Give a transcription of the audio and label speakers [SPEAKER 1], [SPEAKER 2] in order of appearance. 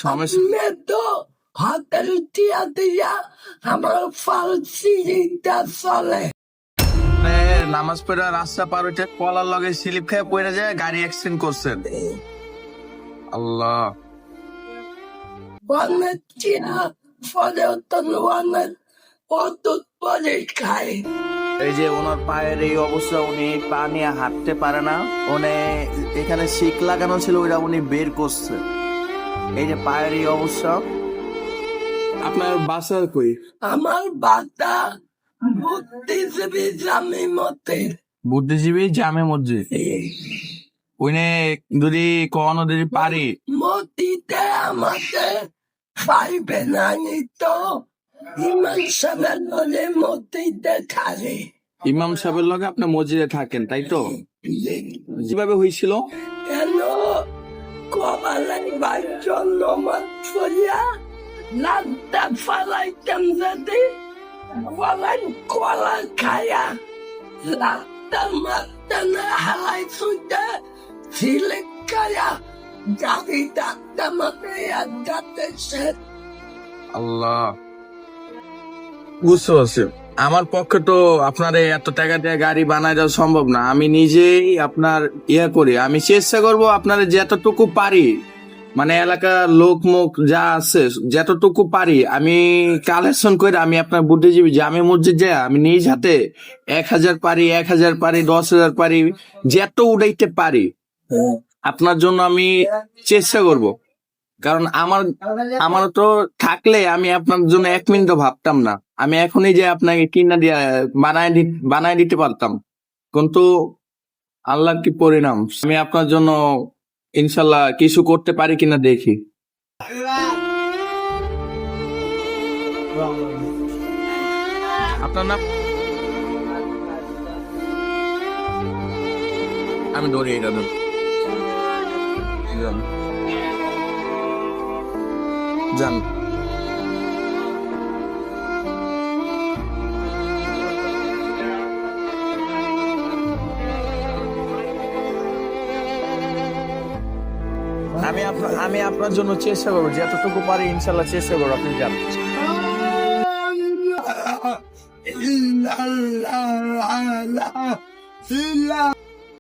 [SPEAKER 1] সমস্যা
[SPEAKER 2] তো হাতের টিয়া দিয়া আমার ফার্সিটা চলে।
[SPEAKER 1] নামাজ পড়ে রাস্তা পার হইতে কলার লগে স্লিপ খেয়ে পড়ে যায়, গাড়ি অ্যাক্সিডেন্ট করছেন। আল্লাহ,
[SPEAKER 2] অনেক টিয়া ফলে তো অনেক অদ্ভুত পরে খায়।
[SPEAKER 1] এই যে ওনার পায়ের এই অবস্থা, উনি পা নিয়ে হাঁটতে পারে না। উনি এখানে শিক লাগানো ছিল, ওইটা উনি বের করছে। এই যে পায়ের এই অবস্থা। আপনার বাসা কই?
[SPEAKER 2] আমার বাতা বুদ্ধিজীবী জামি মতে
[SPEAKER 1] বুদ্ধিজীবী জামে মসজিদ। উনি যদি কখনো যদি পারি
[SPEAKER 2] মতিতে আমাদের পাইবে না তো ইমান সাহেবের বলে মতিতে খালে।
[SPEAKER 1] ইমাম সাহেবের লগে আপনার মসজিদে থাকেন, তাই তো? কিভাবে হয়েছিল?
[SPEAKER 2] কেন কবালাই বাইজন নমাজ পড়িয়া লাড্ডা ফালাইতাম যদি কলাই কলা খায়া লাড্ডা মারতে না হালাই সুইতে ছিলে খায়া গাড়ি ডাক্তা মাতে গাতে সে।
[SPEAKER 1] আল্লাহ, বুঝতে পারছি। আমার পক্ষে তো আপনার এত টাকা দিয়ে গাড়ি বানায় দেওয়া সম্ভব না। আমি নিজেই আপনার করি, আমি চেষ্টা করব আপনার যতটুকু পারি, মানে এলাকার লোক মুখ যা আছে যতটুকু পারি আমি কালেকশন করে আমি আপনার বুদ্ধিজীবী জামে মসজিদ যাই আমি নিজ হাতে 1000 পারি, 1000 পারি, 10,000 পারি, যত উঠাইতে পারি আপনার জন্য আমি চেষ্টা করব। কারণ আমার তো থাকলে আমি আপনার জন্য 1 মিনিটও ভাবতাম না। আমি এখনই যে আপনাকে কিনা দিয়ে বানায় দিতে পারতাম, কিন্তু আল্লাহ কি পরিণাম, আমি আপনার জন্য ইনশাল্লাহ কিছু করতে পারি কিনা দেখি। আপনার নাম? আমি ধরি এটা যান। আমি আপনার জন্য চেষ্টা করবো, যতটুকু পারি ইনশাল্লাহ চেষ্টা করবো। আপনি যান।